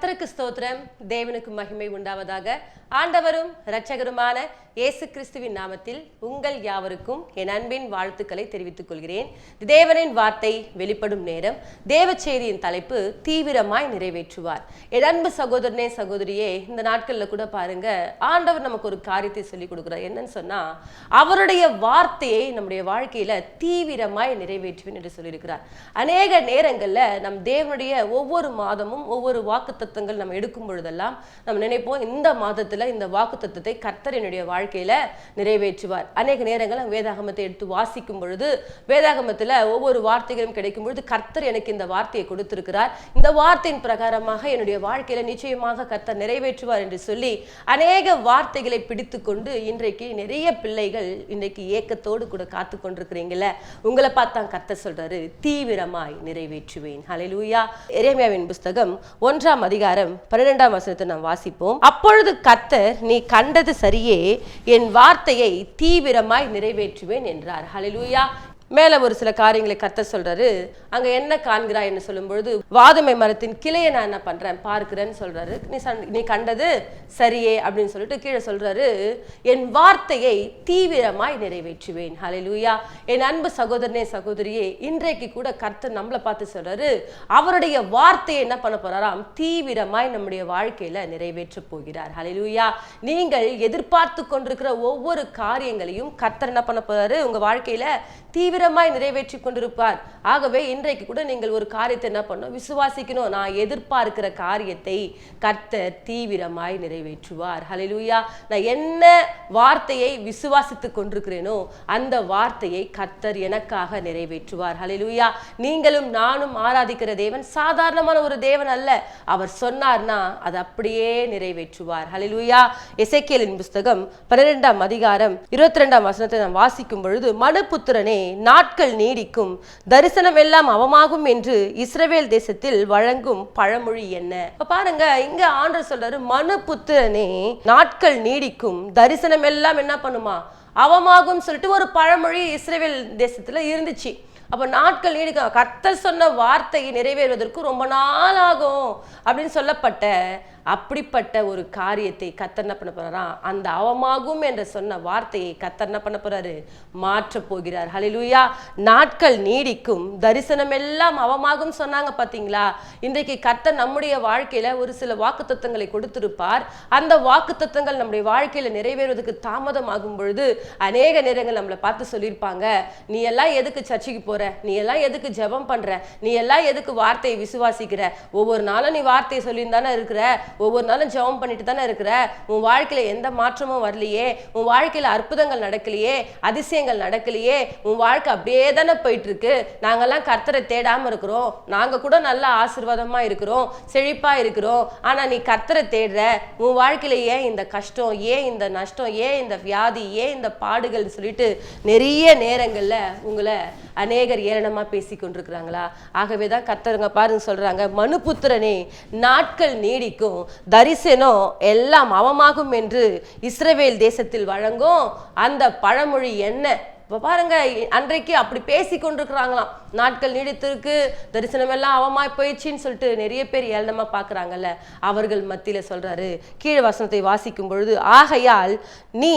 கர்த்தருக்கு ஸ்தோத்திரம், தேவனுக்கு மகிமை உண்டாவதாக. ஆண்டவரும் இரட்சகருமான இயேசு கிறிஸ்துவின் நாமத்தில் உங்கள் யாவருக்கும் என் அன்பின் வாழ்த்துக்களை தெரிவித்துக் கொள்கிறேன். தேவனின் வார்த்தை வெளிப்படும் நேரம். தேவ செய்தியின் தலைப்பு தீவிரமாய் நிறைவேற்றுவார். என் அன்பு சகோதரனே சகோதரியே, இந்த நாட்களில் கூட பாருங்க, ஆண்டவர் நமக்கு ஒரு காரியத்தை சொல்லிக் கொடுக்குறார். என்னன்னு சொன்னா, அவருடைய வார்த்தையை நம்முடைய வாழ்க்கையில தீவிரமாய் நிறைவேற்றுவேன் என்று சொல்லியிருக்கிறார். அநேக நேரங்கள்ல நம் தேவனுடைய ஒவ்வொரு மாதமும் ஒவ்வொரு வாக்கு தத்துவங்கள் நம்ம எடுக்கும் பொழுதெல்லாம் நம்ம நினைப்போம், இந்த மாதத்துல இந்த வாக்கு தத்துவத்தை கர்த்தர் என்னுடைய வாழ்க்கையில நிறைவேற்றுவார். அநேக நேரங்கள் வேதாகமத்தை எடுத்து வாசிக்கும் பொழுது வேதாகமத்துல ஒவ்வொரு வார்த்தைகளும் கிடைக்கும் பொழுது கர்த்தர் எனக்கு இந்த வார்த்தையை கொடுத்திருக்கிறார், இந்த வார்த்தையின் பிரகாரமாக என்னுடைய வாழ்க்கையில நிச்சயமாக கர்த்தர் நிறைவேற்றுவார் என்று சொல்லி அநேக வார்த்தைகளை பிடித்து கொண்டு இன்றைக்கு நிறைய பிள்ளைகள் இன்றைக்கு ஏக்கத்தோடு கூட காத்து கொண்டிருக்கிறீங்கள. உங்களை பார்த்தா கர்த்தர் சொல்றாரு, தீவிரமாய் நிறைவேற்றுவேன். ஹல்லேலூயா. எரேமியாவின் புஸ்தகம் 1ஆம் அதிகாரம் 12ஆம் வசனத்தை நாம் வாசிப்போம். அப்பொழுது கர்த்தர், நீ கண்டது சரியே, என் வார்த்தையை தீவிரமாய் நிறைவேற்றுவேன் என்றார். ஹல்லேலூயா. மேல ஒரு சில காரியங்களை கர்த்தர் சொல்றாரு. அங்க என்ன காண்கிறாய் என்று சொல்லும் பொழுது, வாதுமை மரத்தின் கிளையை நான் என்ன பண்றேன் பார்க்கிறேன்னு சொல்றாரு. நீ கண்டது சரியே அப்படின்னு சொல்லிட்டு கீழே சொல்றாரு, என் வார்த்தையை தீவிரமாய் நிறைவேற்றுவேன். ஹல்லேலூயா. என் அன்பு சகோதரனே சகோதரியே, இன்றைக்கு கூட கர்த்தர் நம்மளை பார்த்து சொல்றாரு, அவருடைய வார்த்தையை என்ன பண்ண போறாராம், தீவிரமாய் நம்முடைய வாழ்க்கையில நிறைவேற்ற போகிறார். ஹல்லேலூயா. நீங்கள் எதிர்பார்த்து கொண்டிருக்கிற ஒவ்வொரு காரியங்களையும் கர்த்தர் என்ன பண்ண போறாரு, உங்க வாழ்க்கையில தீவிரமாய் நிறைவேற்றி கொண்டிருப்பார். ஆகவே இன்றைக்கு கூட நீங்கள் ஒரு காரியத்தை என்ன பண்ணணும், விசுவாசிக்கணும். நான் எதிர்பார்க்கிற காரியத்தை கர்த்தர் தீவிரமாய் நிறைவேற்றுவார். ஹல்லேலூயா. நான் என்ன வார்த்தையை விசுவாசித்து கொண்டிருக்கிறேனோ அந்த வார்த்தையை கர்த்தர் எனக்காக நிறைவேற்றுவார். ஹல்லேலூயா. நீங்களும் நானும் ஆராதிக்கிற தேவன் சாதாரணமான ஒரு தேவன் அல்ல. அவர் சொன்னார்னா அது அப்படியே நிறைவேற்றுவார். ஹல்லேலூயா. எசேக்கியேலின் புஸ்தகம் 12ஆம் அதிகாரம் 22ஆம் வசனத்தை நாம் வாசிக்கும் பொழுது, மனுபுத்திரனே, நாட்கள் நீடிக்கும், தரிசனம் எல்லாம் அவமாகும் என்று இஸ்ரவேல் தேசத்தில் வழங்கும் பழமொழி என்ன? பாருங்க, இங்க ஆண்டவர் சொல்றாரு, மனுபுத்திரனே, நாட்கள் நீடிக்கும், தரிசனம் எல்லாம் என்ன பண்ணுமா, அவமாகும் சொல்லிட்டு ஒரு பழமொழி இஸ்ரவேல் தேசத்துல இருந்துச்சு. அப்ப நாட்கள் நீடிக்கும், கர்த்தர் சொன்ன வார்த்தை நிறைவேறுவதற்கு ரொம்ப நாள் ஆகும் அப்படின்னு சொல்லப்பட்ட அப்படிப்பட்ட ஒரு காரியத்தை கர்த்தர் என்ன பண்ண போறாரா, அந்த அவமாகும் என்று சொன்ன வார்த்தையை கர்த்தர் என்ன பண்ண போறாரு, மாற்ற போகிறார். ஹல்லேலூயா. நாட்கள் நீடிக்கும், தரிசனம் எல்லாம் அவமாகும் சொன்னாங்க பாத்தீங்களா? இன்றைக்கு கர்த்தர் நம்முடைய வாழ்க்கையில ஒரு சில வாக்குத்தத்தங்களை கொடுத்திருப்பார். அந்த வாக்குத்தத்தங்கள் நம்முடைய வாழ்க்கையில நிறைவேறுவதற்கு தாமதம் ஆகும் பொழுது அநேக நேரங்கள் நம்மளை பார்த்து சொல்லியிருப்பாங்க, நீ எல்லாம் எதுக்கு சர்ச்சைக்கு போற, நீ எல்லாம் எதுக்கு ஜெபம் பண்ற, நீ எல்லாம் எதுக்கு வார்த்தையை விசுவாசிக்கிற, ஒவ்வொரு நாளும் நீ வார்த்தையை சொல்லியிருந்தானே இருக்கிற, ஒவ்வொரு நாளும் ஜெபம் பண்ணிட்டு தானே இருக்கிற, உன் வாழ்க்கையில எந்த மாற்றமும் வரலையே, உன் வாழ்க்கையில அற்புதங்கள் நடக்கலையே, அதிசயங்கள் நடக்கலையே, உன் வாழ்க்கை அப்படியே தானே போயிட்டு இருக்கு, நாங்கெல்லாம் கர்த்தரை தேடாம இருக்கிறோம், நாங்க கூட நல்ல ஆசீர்வாதமா இருக்கிறோம், செழிப்பா இருக்கிறோம், ஆனா நீ கர்த்தரை தேடுற, உன் வாழ்க்கையில ஏன் இந்த கஷ்டம், ஏன் இந்த நஷ்டம், ஏன் இந்த வியாதி, ஏன் இந்த பாடுகள் சொல்லிட்டு நிறைய நேரங்கள்ல உங்களை அநேகர் ஏளனமா பேசி கொண்டிருக்கிறாங்களா? ஆகவேதான் கர்த்தருங்க பாருங்க சொல்றாங்க, மனுபுத்திரனே, நாட்கள் நீடிக்கும், தரிசனம் எல்லாம் அவமாகும் என்று இஸ்ரவேல் தேசத்தில் வழங்கும் அந்த பழமொழி என்ன? இப்போ பாருங்க, அன்றைக்கு அப்படி பேசி கொண்டிருக்கிறாங்களாம், நாட்கள் நீடித்திருக்கு, தரிசனம் எல்லாம் அவமாய் போயிடுச்சின்னு சொல்லிட்டு நிறைய பேர் ஏளனமா பார்க்குறாங்கல்ல. அவர்கள் மத்தியில சொல்றாரு, கீழ் வசனத்தை வாசிக்கும் பொழுது, ஆகையால் நீ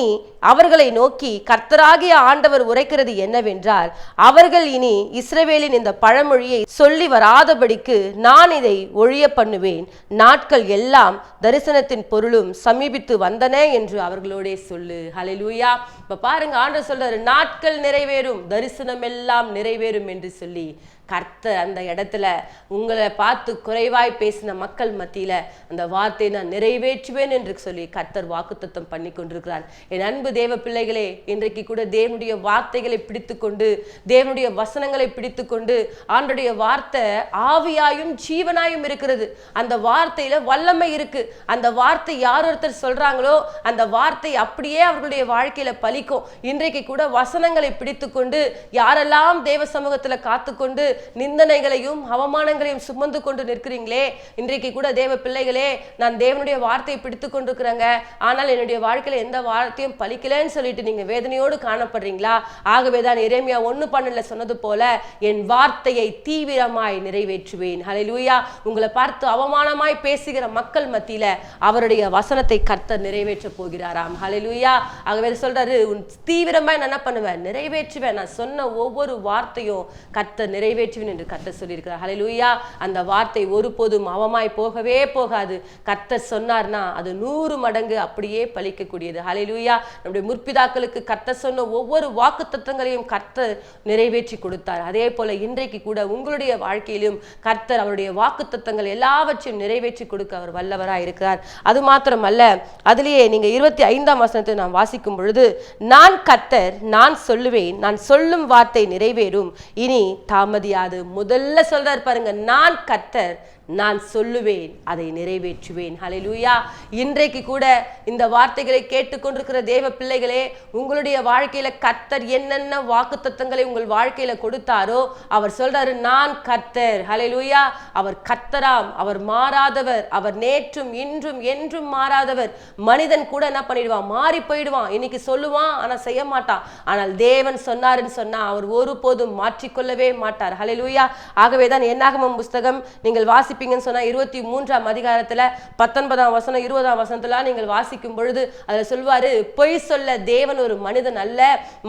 அவர்களை நோக்கி, கர்த்தராகிய ஆண்டவர் உரைக்கிறது என்னவென்றால், அவர்கள் இனி இஸ்ரவேலின் இந்த பழமொழியை சொல்லி வராதபடிக்கு நான் இதை ஒழிய பண்ணுவேன், நாட்கள் எல்லாம் தரிசனத்தின் பொருளும் சமீபித்து வந்தன என்று அவர்களோடே சொல்லு. ஹல்லேலூயா. இப்ப பாருங்க, ஆண்டவர் சொல்றாரு, நாட்கள் நிறைவேறும், தரிசனம் எல்லாம் நிறைவேறும் என்று சொல்லி கர்த்தர் அந்த இடத்துல உங்களை பார்த்து குறைவாய் பேசின மக்கள் மத்தியில அந்த வார்த்தையை நான் நிறைவேற்றுவேன் என்று சொல்லி கர்த்தர் வாக்குத்தத்தம் பண்ணி கொண்டிருக்கிறார். என் அன்பு தேவ பிள்ளைகளே, இன்றைக்கு கூட தேவனுடைய வார்த்தைகளை பிடித்து கொண்டு, தேவனுடைய வசனங்களை பிடித்து கொண்டு, ஆண்டுடைய வார்த்தை ஆவியாயும் ஜீவனாயும் இருக்கிறது. அந்த வார்த்தையில வல்லமை இருக்கு. அந்த வார்த்தை யார் ஒருத்தர் சொல்றாங்களோ அந்த வார்த்தை அப்படியே அவர்களுடைய வாழ்க்கையில பலிக்கும். இன்றைக்கு கூட வசனங்கள் வசனங்களை பிடித்து கொண்டு யாரெல்லாம் தேவ சமூகத்துல காத்துக்கொண்டு நிந்தனைகளையும் அவமானங்களையும் சுமந்து கொண்டு நிற்கிறீங்களே, இன்றைக்கு கூட தேவ பிள்ளைகளே, நான் தேவனுடைய வார்த்தையை பிடித்து கொண்டிருக்கிறேங்க, ஆனால் என்னுடைய வாழ்க்கையில எந்த வார்த்தையும் பலிக்கலன்னு சொல்லிட்டு நீங்க வேதனையோடு காணப்படுறீங்களா? ஆகவேதான் எரேமியா 1:12 சொன்னது போல என் வார்த்தையை தீவிரமாய் நிறைவேற்றுவேன். ஹல்லேலூயா. உங்களை பார்த்து அவமானமாய் பேசுகிற மக்கள் மத்தியில அவருடைய வசனத்தை கர்த்தர் நிறைவேற்ற போகிறாராம். ஹல்லேலூயா. ஆகவே சொல்றாரு, தீவிரமாய் நான் என்ன பண்ணுவேன்? நிறைவேற்றுவேன். நான் சொன்ன ஒவ்வொரு வார்த்தையும் கர்த்தர் நிறைவேற்றுவேன் என்று கர்த்தர் சொல்லியிருக்கிறார். ஹல்லேலூயா. அந்த வார்த்தை ஒருபோதும் அவமாய் போகவே போகாது. கர்த்தர் சொன்னார்னா அது 100 மடங்கு அப்படியே பலிக்கக்கூடியது. ஹல்லேலூயா. நம்முடைய முற்பிதாக்களுக்கு கர்த்தர் சொன்ன ஒவ்வொரு வாக்குத்தத்தங்களையும் கர்த்தர் நிறைவேற்றி கொடுத்தார். அதே போல இன்றைக்கு கூட உங்களுடைய வாழ்க்கையிலும் கர்த்தர் அவருடைய வாக்குத்தத்தங்கள் எல்லாவற்றையும் நிறைவேற்றி கொடுக்க அவர் வல்லவராய் இருக்கிறார். அது மாத்திரமல்ல, அதிலேயே நீங்க 25ஆம் வசனத்தை நாம் வாசிக்கும் பொழுது, நான் கர்த்தர், நான் சொல்லுவேன், நான் சொல்லும் வார்த்தை நிறைவேறும், இனி தாமதியாது. முதல்ல சொல்றாரு பாருங்க, நான் கர்த்தர், நான் சொல்லுவேன், அதை நிறைவேற்றுவேன். ஹல்லேலூயா. இன்றைக்கு கூட இந்த வார்த்தைகளை கேட்டுக்கொண்டிருக்கிற தேவ பிள்ளைகளே, உங்களுடைய வாழ்க்கையில கர்த்தர் என்னென்ன வாக்குத்தத்தங்களை உங்கள் வாழ்க்கையில கொடுத்தாரோ அவர் சொல்றாரு, நான் கர்த்தர். ஹல்லேலூயா. அவர் கர்த்தராம், அவர் மாறாதவர், அவர் நேற்றும் இன்றும் என்றும் மாறாதவர். மனிதன் கூட என்ன பண்ணிடுவான்? மாறி போயிடுவான். இன்னைக்கு சொல்லுவான், ஆனா செய்ய மாட்டான். ஆனால் தேவன் சொன்னாருன்னு சொன்னா அவர் ஒருபோதும் மாற்றிக்கொள்ளவே மாட்டார். ஹல்லேலூயா. ஆகவேதான் என்னாகமம் புஸ்தகம் நீங்கள் சொன்னா 23ஆம் அதிகாரத்துல 19ஆம் வசனம் 20ஆம் வசனத்துல நீங்கள் வாசிக்கும் பொழுது அதுல சொல்வாரு, பொய் சொல்ல தேவன் ஒரு மனிதன் அல்ல,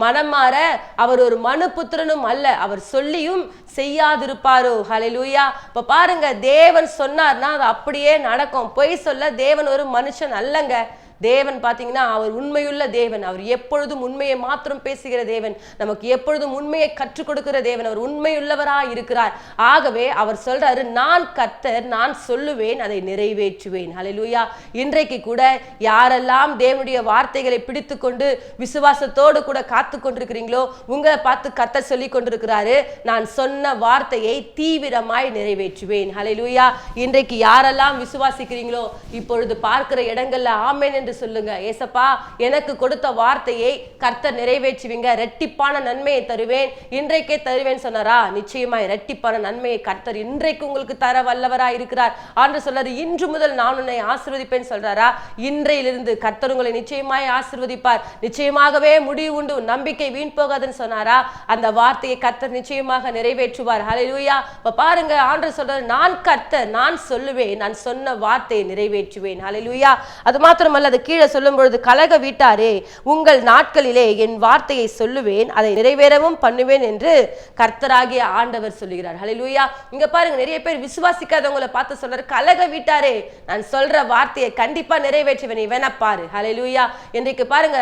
மனம் மாற அவர் ஒரு மனுபுத்திரனும் அல்ல, அவர் சொல்லியும் செய்யாதிருப்பாரோ. ஹல்லேலூயா. இப்ப பாருங்க, தேவன் சொன்னார்னா அது அப்படியே நடக்கும். பொய் சொல்ல தேவன் ஒரு மனுஷன் அல்லங்க. தேவன் பார்த்தீங்கன்னா அவர் உண்மையுள்ள தேவன். அவர் எப்பொழுதும் உண்மையை மாத்திரம் பேசுகிற தேவன். நமக்கு எப்பொழுதும் உண்மையை கற்றுக் கொடுக்கிற தேவன். அவர் உண்மையுள்ளவராக இருக்கிறார். ஆகவே அவர் சொல்றாரு, நான் கர்த்தர், நான் சொல்லுவேன், அதை நிறைவேற்றுவேன். ஹல்லேலூயா. இன்றைக்கு கூட யாரெல்லாம் தேவனுடைய வார்த்தைகளை பிடித்து கொண்டு விசுவாசத்தோடு கூட காத்து கொண்டிருக்கிறீங்களோ, உங்களை பார்த்து கர்த்தர் சொல்லி கொண்டிருக்கிறாரு, நான் சொன்ன வார்த்தையை தீவிரமாய் நிறைவேற்றுவேன். ஹல்லேலூயா. இன்றைக்கு யாரெல்லாம் விசுவாசிக்கிறீங்களோ, இப்பொழுது பார்க்கிற இடங்கள்ல ஆமென் என்று சொல்லுங்க. ஏசப்பா, எனக்கு கொடுத்த வார்த்தையை கர்த்தர் நிறைவேற்றுவீங்க, இரட்டிப்பான நன்மையை தருவேன், இன்றைக்கே தருவேன் சொன்னாரா? நிச்சயமாய் இரட்டிப்பான நன்மையை கர்த்தர் இன்றைக்கு உங்களுக்கு தர வல்லவரா இருக்கிறார். ஆண்டு சொல்றாரு, இன்று முதல் நான் உன்னை ஆசீர்வதிப்பேன் சொல்றாரா? இன்றையிலிருந்து கர்த்தர் உங்களை நிச்சயமாய் ஆசீர்வதிப்பார். நிச்சயமாகவே முடிவு உண்டு, நம்பிக்கை வீண் போகாதுன்னு சொன்னாரா? அந்த வார்த்தையை கர்த்தர் நிச்சயமாக நிறைவேற்றுவார். ஹல்லேலூயா. இப்ப பாருங்க, ஆண்டு சொல்றாரு, நான் கர்த்தர், நான் சொல்லுவேன், நான் சொன்ன வார்த்தையை நிறைவேற்றுவேன். ஹல்லேலூயா. அது மாத்திரமல்ல, கீழே சொல்லும் பொழுது, கலக வீட்டாரே, உங்கள் நாட்களிலே என் வார்த்தையை சொல்லுவேன், அதை நிறைவேறவும் பண்ணுவேன் என்று கர்த்தராகிய ஆண்டவர் சொல்லுகிறார். ஹல்லேலூயா. இங்க பாருங்க, நிறைய பேர் விசுவாசிக்காதவங்களை பார்த்து சொல்றாரு, கலக வீட்டாரே, நான் சொல்ற வார்த்தையை கண்டிப்பா நிறைவேற்றுவேன், நீ வேணா பாரு. ஹல்லேலூயா. இன்றைக்கு பாருங்க,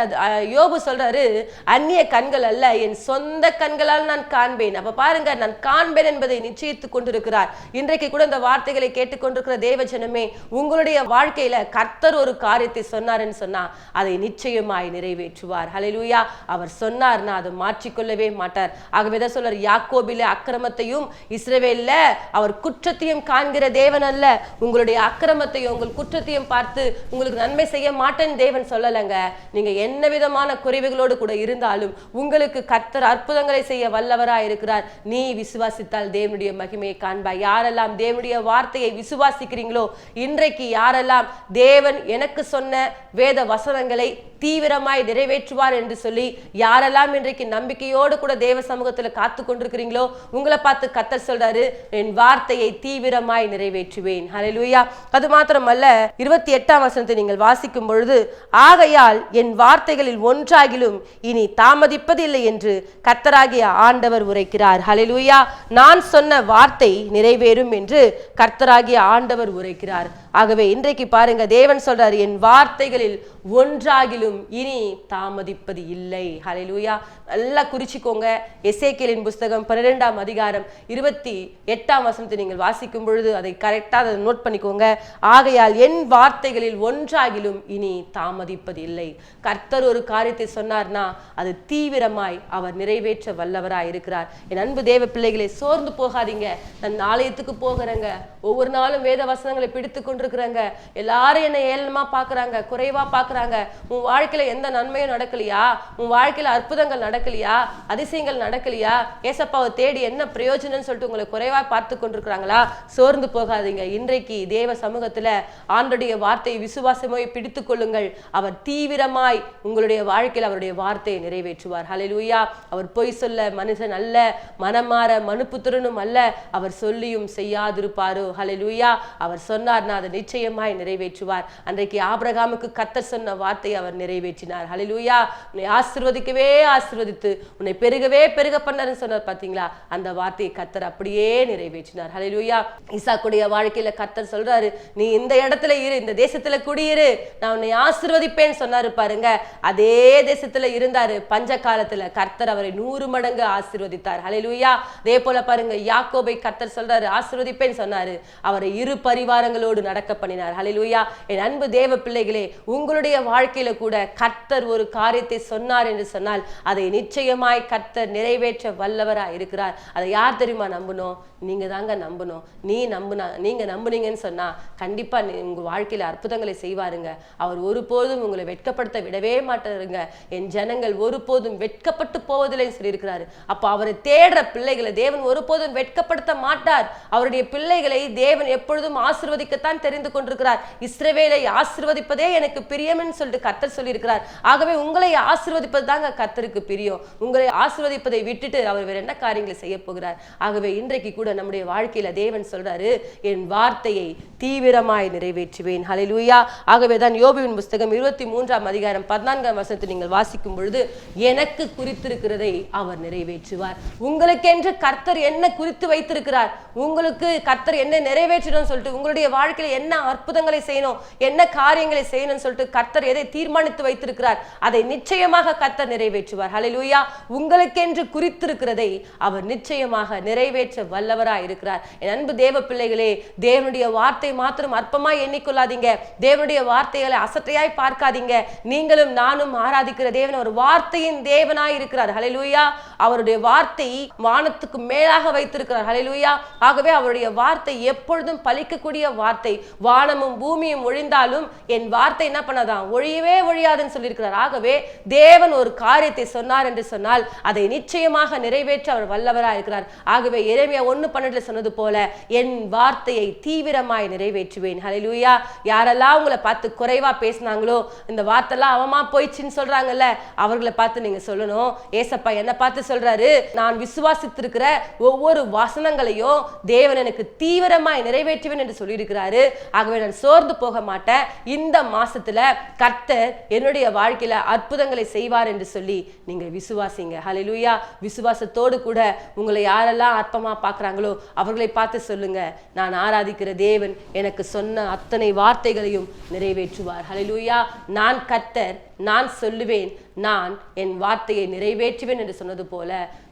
யோபு சொல்றாரு, அந்நிய கண்கள் அல்ல, என் சொந்த கண்களால் நான் காண்பேன். அப்ப பாருங்க, நான் காண்பேன் என்பதை நிச்சயித்துக் கொண்டிருக்கிறார். இன்றைக்கு கூட இந்த வார்த்தைகளை கேட்டுக்கொண்டிருக்கிற தேவ ஜனமே, உங்களுடைய வாழ்க்கையில கர்த்தர் ஒரு காரியத்தை சொன்னார்னு சொன்னா அதை நிச்சயமாய் நிறைவேற்றுவார். ஹல்லேலூயா. அவர் சொன்னார்னா அதை மாற்றிக்கொள்ளவே மாட்டார். ஆகவே தான் சொல்றார், யாக்கோபிலே அக்கிரமத்தையும் இஸ்ரவேல்ல அவர் குற்றத்தையும் காண்கிற தேவன் அல்ல. உங்களுடைய அக்கிரமத்தையும் உங்கள் குற்றத்தையும் பார்த்து உங்களுக்கு நன்மை செய்ய மாட்டேன்னு தேவன் சொல்லலைங்க. நீங்க என்ன விதமான குறைவுகளோடு கூட இருந்தாலும் உங்களுக்கு கர்த்தர் அற்புதங்களை செய்ய வல்லவரா இருக்கிறார். நீ விசுவாசித்தால் தேவனுடைய மகிமையை காண்பாய். யாரெல்லாம் தேவனுடைய வார்த்தையை விசுவாசிக்கிறீங்களோ, இன்றைக்கு யாரெல்லாம் தேவன் எனக்கு சொன்ன வேத வசனங்களை தீவிரமாய் நிறைவேற்றுவார் என்று சொல்லி யாரெல்லாம் இன்றைக்கு நம்பிக்கையோடு கூட தேவ சமூகத்தில் காத்து கொண்டிருக்கிறீங்களோ, உங்களை பார்த்து கர்த்தர் சொல்றாரு, என் வார்த்தையை தீவிரமாய் நிறைவேற்றுவேன். ஹல்லேலூயா. அது மாத்திரமல்ல, 28ஆம் வசனத்தை நீங்கள் வாசிக்கும் பொழுது, ஆகையால் என் வார்த்தைகளில் ஒன்றாகிலும் இனி தாமதிப்பதில்லை என்று கர்த்தராகிய ஆண்டவர் உரைக்கிறார். ஹல்லேலூயா. நான் சொன்ன வார்த்தை நிறைவேறும் என்று கர்த்தராகிய ஆண்டவர் உரைக்கிறார். ஆகவே இன்றைக்கு பாருங்க, தேவன் சொல்றாரு, என் வார்த்தைகளில் ஒன்றாகிலும் இனி தாமதிப்பது இல்லை. ஹல்லேலூயா. நல்லா குறிச்சிக்கோங்க. எசேக்கியேலின் புஸ்தகம் 12ஆம் அதிகாரம் 28ஆம் வசனத்தை நீங்கள் வாசிக்கும் பொழுது அதை கரெக்டா அதை நோட் பண்ணிக்கோங்க. ஆகையால் என் வார்த்தைகளில் ஒன்றாகிலும் இனி தாமதிப்பது இல்லை. கர்த்தர் ஒரு காரியத்தை சொன்னார்னா அது தீவிரமாய் அவர் நிறைவேற்ற வல்லவராய் இருக்கிறார். என் அன்பு தேவ பிள்ளைகளை, சோர்ந்து போகாதீங்க. நான் ஆலயத்துக்கு போகிறேங்க, ஒவ்வொரு நாளும் வேத வசனங்களை பிடித்து கொண்டிருக்கிறேங்க, எல்லாரும் என்னை ஏளனமா பாக்குறாங்க, குறைவா பாக்குறாங்க. உன் வாழ்க்கையில எந்த நன்மையும் நடக்கலையா, உன் வாழ்க்கையில அற்புதங்கள் நடக்கலையா, அதிசயங்கள் நடக்கலையா, ஏசப்பாவை தேடி என்ன பிரயோஜனம்னு சொல்லிட்டு உங்களை குறைவா பார்த்து கொண்டிருக்கிறாங்களா? சோர்ந்து போகாதீங்க. இன்றைக்கு தேவ சமூகத்துல ஆண்டோடைய வார்த்தையை விசுவாசமாய் பிடித்து கொள்ளுங்கள். அவர் தீவிரமாய் உங்களுடைய வாழ்க்கையில் அவருடைய வார்த்தையை நிறைவேற்றுவார். ஹல்லேலூயா. அவர் பொய் சொல்ல மனுஷன் அல்ல, மனமாற மனுப்புத்திறனும் அல்ல. அவர் சொல்லியும் செய்யாதிருப்பாரோ. ஹல்லேலூயா. அவர் சொன்னார்னா அதை நிச்சயமாய் நிறைவேற்றுவார். அன்றைக்கு ஆபிரகாமுக்கு கர்த்தர் சொன்ன வார்த்தையை அவர் நிறைவேற்றினார். ஹல்லேலூயா. உன்னை ஆசீர்வதிக்கவே ஆசீர்வதித்து உன்னை பெருகவே பெருக பண்ணாருன்னு சொன்னார் பார்த்தீங்களா? அந்த வார்த்தையை கர்த்தர் அப்படியே நிறைவேற்றினார். ஹல்லேலூயா. ஈசாக்குடைய வாழ்க்கையில கர்த்தர் சொல்றாரு, நீ இந்த இடத்துல இரு, இந்த தேசத்துல குடியிரு, நான் உன்னை ஆசீர்வதிப்பேன்னு சொன்னாரு பாருங்க. அதே தேசத்துல இருந்தாரு. பஞ்ச காலத்துல கர்த்தர் அவரை 100 மடங்கு ஆசீர்வதித்தார். ஹல்லேலூயா. அதே போல பாருங்க, யாக்கோபை கர்த்தர் சொல்றாரு ஆசீர்வதிப்பேன்னு சொன்னாரு, அவரை 2 பரிவாரங்களோடு நடக்க பண்ணினார். ஹல்லேலூயா. என் அன்பு தேவ பிள்ளைகளே, உங்களுடைய வாழ்க்கையில கூட கர்த்தர் ஒரு காரியத்தை சொன்னார் என்று சொன்னால் அதை நிச்சயமாய் கர்த்தர் நிறைவேற்ற வல்லவராய் இருக்கிறார். அதை யார் தெரியுமா நம்பணும்? நீங்க தாங்க நம்பணும். நீங்க நம்புனீங்கன்னு சொன்னா கண்டிப்பா உங்க வாழ்க்கையில அற்புதங்களை செய்வாருங்க. அவர் ஒருபோதும் உங்களை வெட்கப்படுத்த விடவே மாட்டாருங்க. என் ஜனங்கள் ஒருபோதும் வெட்கப்பட்டு போவதில்லைன்னு சொல்லியிருக்கிறாரு. அப்ப அவரை தேடுற பிள்ளைகளை தேவன் ஒருபோதும் வெட்கப்படுத்த மாட்டார். அவருடைய பிள்ளைகளை தேவன் எப்பொழுதும் ஆசீர்வதிக்கத்தான் தெரிந்து கொண்டிருக்கிறார். இஸ்ரவேலை ஆசீர்வதிப்பதே எனக்கு பிரியம்னு சொல்லிட்டு கர்த்தர் சொல்லியிருக்கிறார். ஆகவே உங்களை ஆசீர்வதிப்பது தாங்க கர்த்தருக்கு பிரியம். உங்களை ஆசீர்வதிப்பதை விட்டுட்டு அவர் வேற என்ன காரியங்களை செய்ய போகிறார்? ஆகவே இன்றைக்கு கூட நம்முடைய வாழ்க்கையில தேவன் சொல்றாரு, என் வார்த்தையை தீவிரமாய் நிறைவேற்றுவேன். ஹல்லேலூயா. ஆகவே தான் யோபுவின் புத்தகம் 23ஆம் அதிகாரம் 14ஆம் வசனத்தை நீங்கள் வாசிக்கும் பொழுது, எனக்கு குறித்திருக்கிறதை அவர் நிறைவேற்றுவார். உங்களுக்கென்று கர்த்தர் என்ன குறித்து வைத்திருக்கிறார், உங்களுக்கு கர்த்தர் என்ன நிறைவேற்றணும்னு சொல்லிட்டு, உங்களுடைய வாழ்க்கையில என்ன அற்புதங்களை செய்யணும், என்ன காரியங்களை செய்யணும்னு சொல்லிட்டு கர்த்தர் எதை தீர்மானித்து வைத்திருக்கிறார், அதை நிச்சயமாக கர்த்தர் நிறைவேற்றுவார். ஹல்லேலூயா. உங்களுக்கென்று குறித்திருக்கிறதை அவர் நிச்சயமாக நிறைவேற்ற வல்லவராய் இருக்கிறார். என் அன்பு தேவ பிள்ளைகளே, தேவனுடைய வார்த்தை மாத்திரம் அற்பமாய் எண்ணிக்கொள்ளாதீங்க. தேவனுடைய வார்த்தைகளை அசட்டையாய் பார்க்காதீங்க. நீங்களும் நானும் ஆராதிக்கிற தேவன் ஒரு வார்த்தையின் தேவனாய் இருக்கிறார். ஹல்லேலூயா. அவருடைய வார்த்தை வானத்துக்கு மேலாக வைத்திருக்கிறார். ஹல்லேலூயா. ஆகவே அவருடைய வார்த்தை எப்பொழுதும் பலிக்கக்கூடிய வார்த்தை. வானமும் பூமியும் ஒழிந்தாலும் என் வார்த்தை என்ன பண்ணாதான்? ஒழியவே ஒழியாதுன்னு சொல்லியிருக்கிறார். ஆகவே தேவன் ஒரு காரியத்தை சொன்னார் என்று சொன்னால் அதை நிச்சயமாக நிறைவேற்ற அவர் வல்லவராய் இருக்கிறார். ஆகவே எரேமியா 1:12 சொன்னது போல என் வார்த்தையை தீவிரமாய் நிறைவேற்றுவேன். ஹல்லேலூயா. யாரெல்லாம் உங்களை பார்த்து குறைவா பேசினாங்களோ, இந்த வார்த்தைலாம் அவமா போயிடுச்சுன்னு சொல்றாங்கல்ல, அவர்களை பார்த்து நீங்க சொல்லணும், ஏசப்பா என்ன பார்த்து சொல்றாரு, நான் விசுவாசித்திருக்கிற ஒவ்வொரு வசனங்களையும் தேவன் எனக்கு தீவிரமாய் நிறைவேற்றுவேன் என்று சொல்லியிருக்கிறாரு. ஆகவே நான் சோர்ந்து போக மாட்டேன். இந்த மாசத்துல கர்த்தர் என்னுடைய வாழ்க்கையில அற்புதங்களை செய்வார் என்று சொல்லி நீங்க விசுவாசிங்க. ஹல்லேலூயா. விசுவாசத்தோடு கூட உங்களை யாரெல்லாம் அற்பமா பார்க்கறாங்களோ அவர்களை பார்த்து சொல்லுங்க, நான் ஆராதிக்கிற தேவன் எனக்கு சொன்ன அத்தனை வார்த்தைகளையும் நிறைவேற்றுவார். ஹல்லேலூயா. நான் கர்த்தர், நான் சொல்லுவேன், நான் என் வார்த்தையை நிறைவேற்றுவேன் என்று சொன்னது போல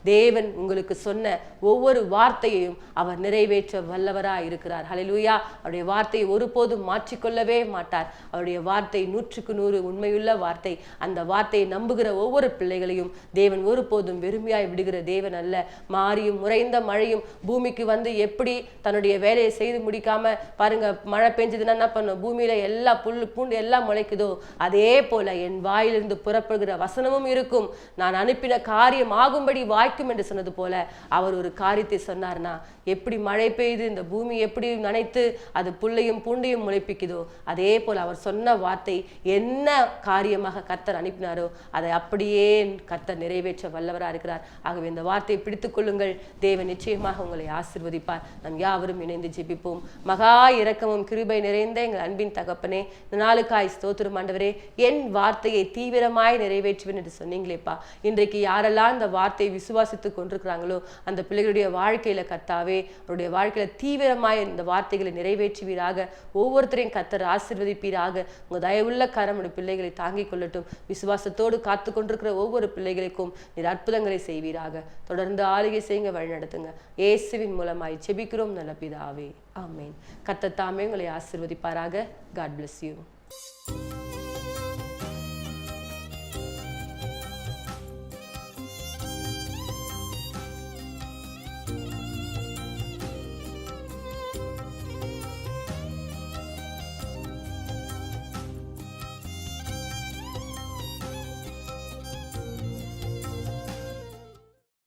தேவன் உங்களுக்கு சொன்ன ஒவ்வொரு வார்த்தையையும் அவர் நிறைவேற்ற வல்லவராய் இருக்கிறார். ஹல்லேலூயா. அவருடைய வார்த்தையை ஒருபோதும் மாற்றிக்கொள்ளவே மாட்டார். அவருடைய வார்த்தை 100க்கு 100 உண்மையுள்ள வார்த்தை. அந்த வார்த்தையை நம்புகிற ஒவ்வொரு பிள்ளைகளையும் தேவன் ஒருபோதும் வெறுமையாய் விடுகிற தேவன் அல்ல. மாறியும் முறைந்த மழையும் பூமிக்கு வந்து எப்படி தன்னுடைய வேலையை செய்து முடிக்காம பாருங்க, மழை பெஞ்சதுன்னா என்ன பண்ணும்? பூமியில எல்லா புல்லு பூண்டு எல்லாம் முளைக்குதோ அதே போல என் வாயிலிருந்து புறப்படுகிற வசனமும் இருக்கும். நான் அனுப்பின காரியம் ஆகும்படி வாய்க்கும் என்று சொன்னது போல அவர் ஒரு காரியத்தை சொன்னார்னா, எப்படி மழை பெய்து இந்த பூமி எப்படி நனைத்து அது புல்லையும் பூண்டையும் முளைப்பிக்குதோ அதே போல அவர் சொன்ன வார்த்தை என்ன காரியமாக கர்த்தர் அனுப்பினாரோ அதை அப்படியே கர்த்தர் நிறைவேற்ற வல்லவராக இருக்கிறார். ஆகவே இந்த வார்த்தையை பிடித்துக் கொள்ளுங்கள். தேவன் நிச்சயமாக உங்களை ஆசீர்வதிப்பார். நாம் யாவரும் இணைந்து ஜெபிப்போம். மகா இரக்கமும் கிருபை நிறைந்த எங்கள் அன்பின் தகப்பனே, இந்த நாளுக்காய் ஸ்தோத்திரம் ஆண்டவரே. என் வார்த்தையை தீவிரமாய் நிறைவேற்றுவேன் என்று சொன்னீங்களேப்பா. இன்றைக்கு யாரெல்லாம் இந்த வார்த்தையை விசுவாசித்துக் கொண்டிருக்கிறாங்களோ அந்த பிள்ளைகளுடைய வாழ்க்கையில கர்த்தாவே, அவருடைய வாழ்க்கையில தீவிரமாய் இந்த வார்த்தைகளை நிறைவேற்றுவீராக. ஒவ்வொருத்தரையும் கர்த்தர் ஆசீர்வதிப்பீராக. உங்க தயவுள்ள கரம் பிள்ளைகளை தாங்கிக் கொள்ளட்டும். விசுவாசத்தோடு காத்து கொண்டிருக்கிற ஒவ்வொரு பிள்ளைகளுக்கும் நீர் அற்புதங்களை செய்வீராக. தொடர்ந்து ஆளுகை செய்யுங்க, வழி நடத்துங்க. இயேசுவின் மூலமாய் ஜெபிக்கிறோம் நல்ல பிதாவே, ஆமென். கர்த்தர் தாமே உங்களை ஆசீர்வதிப்பாராக. God bless you.